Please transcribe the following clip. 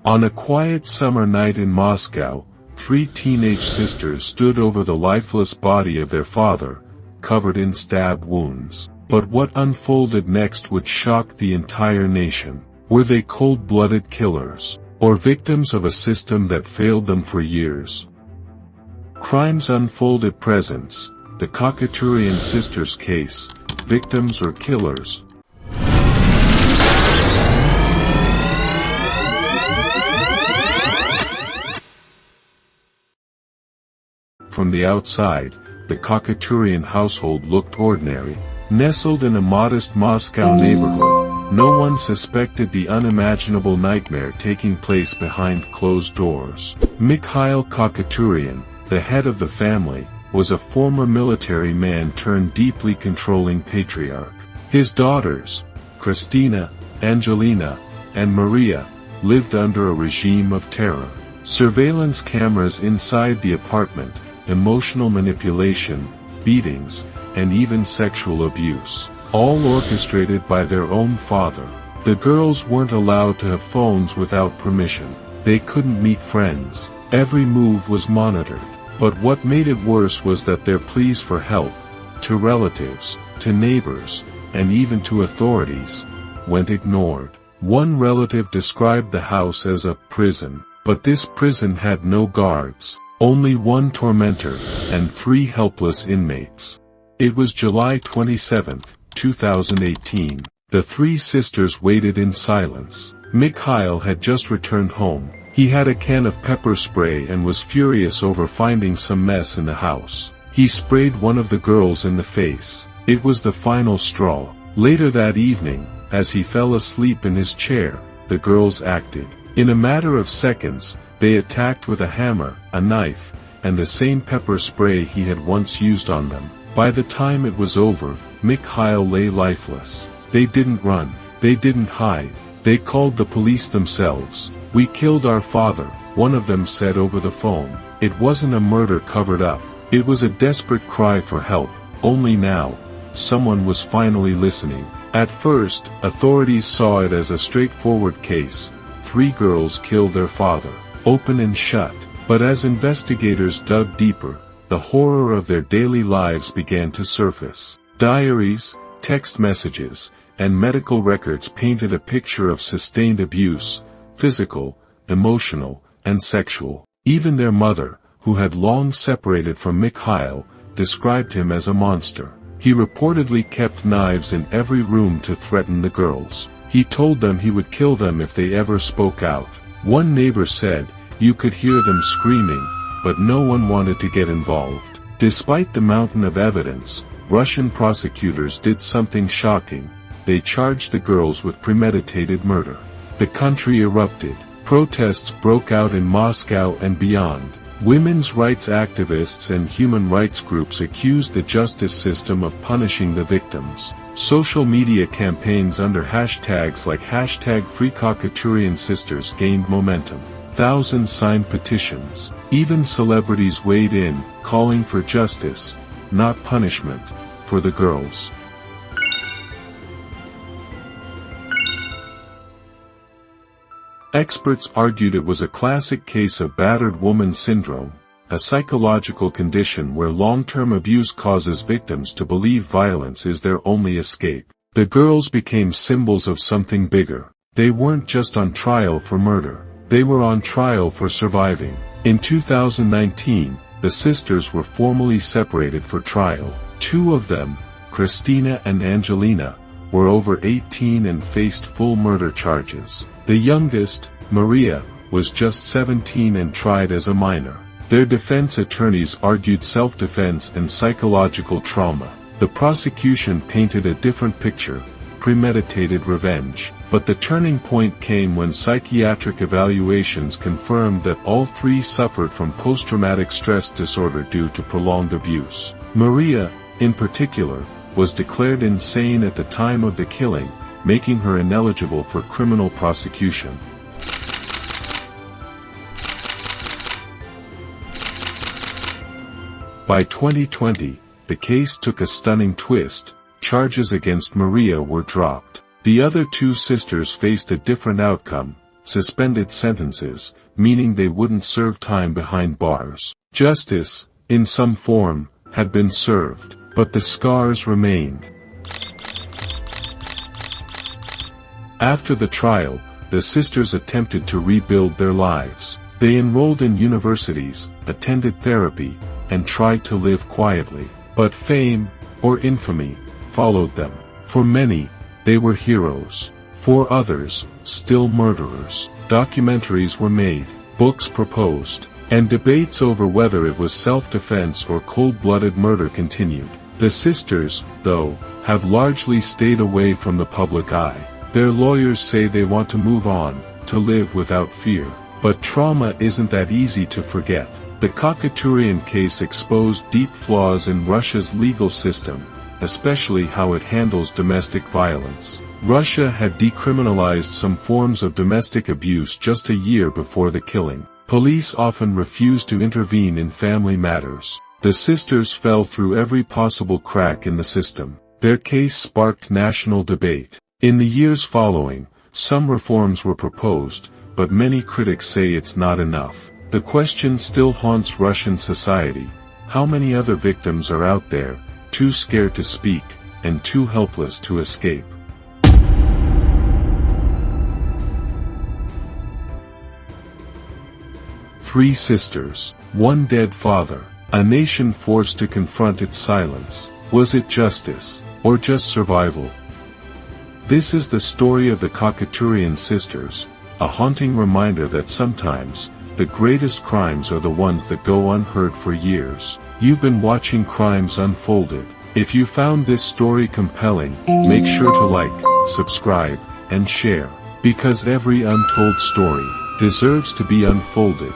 On a quiet summer night in Moscow, 3 teenage sisters stood over the lifeless body of their father, covered in stab wounds. But what unfolded next would shock the entire nation. Were they cold-blooded killers, or victims of a system that failed them for years? Crimes unfolded. Presents, the Khachaturyan sisters case, victims or killers? From the outside, the Khachaturyan household looked ordinary. Nestled in a modest Moscow neighborhood, no one suspected the unimaginable nightmare taking place behind closed doors. Mikhail Khachaturyan, the head of the family, was a former military man turned deeply controlling patriarch. His daughters, Kristina, Angelina, and Maria, lived under a regime of terror. Surveillance cameras inside the apartment, emotional manipulation, beatings, and even sexual abuse, all orchestrated by their own father. The girls weren't allowed to have phones without permission. They couldn't meet friends. Every move was monitored. But what made it worse was that their pleas for help, to relatives, to neighbors, and even to authorities, went ignored. One relative described the house as a prison, but this prison had no guards, only one tormentor, and 3 helpless inmates. It was July 27, 2018. The 3 sisters waited in silence. Mikhail had just returned home. He had a can of pepper spray and was furious over finding some mess in the house. He sprayed one of the girls in the face. It was the final straw. Later that evening, as he fell asleep in his chair, the girls acted. In a matter of seconds, they attacked with a hammer, a knife, and the same pepper spray he had once used on them. By the time it was over, Mikhail lay lifeless. They didn't run. They didn't hide. They called the police themselves. "We killed our father," one of them said over the phone. It wasn't a murder covered up. It was a desperate cry for help. Only now, someone was finally listening. At first, authorities saw it as a straightforward case. 3 girls killed their father, open and shut. But as investigators dug deeper, the horror of their daily lives began to surface. Diaries, text messages, and medical records painted a picture of sustained abuse, physical, emotional, and sexual. Even their mother, who had long separated from Mikhail, described him as a monster. He reportedly kept knives in every room to threaten the girls. He told them he would kill them if they ever spoke out. One neighbor said, "You could hear them screaming, but no one wanted to get involved." Despite the mountain of evidence, Russian prosecutors did something shocking. They charged the girls with premeditated murder. The country erupted. Protests broke out in Moscow and beyond. Women's rights activists and human rights groups accused the justice system of punishing the victims. Social media campaigns under hashtags like #FreeKhachaturyanSisters gained momentum. Thousands signed petitions. Even celebrities weighed in, calling for justice, not punishment, for the girls. Experts argued it was a classic case of battered woman syndrome, a psychological condition where long-term abuse causes victims to believe violence is their only escape. The girls became symbols of something bigger. They weren't just on trial for murder. They were on trial for surviving. In 2019, the sisters were formally separated for trial. 2 of them, Kristina and Angelina, were over 18 and faced full murder charges. The youngest, Maria, was just 17 and tried as a minor. Their defense attorneys argued self-defense and psychological trauma. The prosecution painted a different picture, premeditated revenge. But the turning point came when psychiatric evaluations confirmed that all 3 suffered from post-traumatic stress disorder due to prolonged abuse. Maria, in particular, was declared insane at the time of the killing, making her ineligible for criminal prosecution. By 2020, the case took a stunning twist. Charges against Maria were dropped. The other 2 sisters faced a different outcome, suspended sentences, meaning they wouldn't serve time behind bars. Justice, in some form, had been served, but the scars remained. After the trial, the sisters attempted to rebuild their lives. They enrolled in universities, attended therapy, and tried to live quietly. But fame, or infamy, followed them. For many, they were heroes. For others, still murderers. Documentaries were made, books proposed, and debates over whether it was self-defense or cold-blooded murder continued. The sisters, though, have largely stayed away from the public eye. Their lawyers say they want to move on, to live without fear. But trauma isn't that easy to forget. The Khachaturyan case exposed deep flaws in Russia's legal system, especially how it handles domestic violence. Russia had decriminalized some forms of domestic abuse just a year before the killing. Police often refused to intervene in family matters. The sisters fell through every possible crack in the system. Their case sparked national debate. In the years following, some reforms were proposed, but many critics say it's not enough. The question still haunts Russian society. How many other victims are out there, too scared to speak, and too helpless to escape? Three sisters, one dead father, a nation forced to confront its silence. Was it justice, or just survival? This is the story of the Khachaturyan sisters, a haunting reminder that sometimes, the greatest crimes are the ones that go unheard for years. You've been watching Crimes Unfolded. If you found this story compelling, make sure to like, subscribe, and share, because every untold story deserves to be unfolded.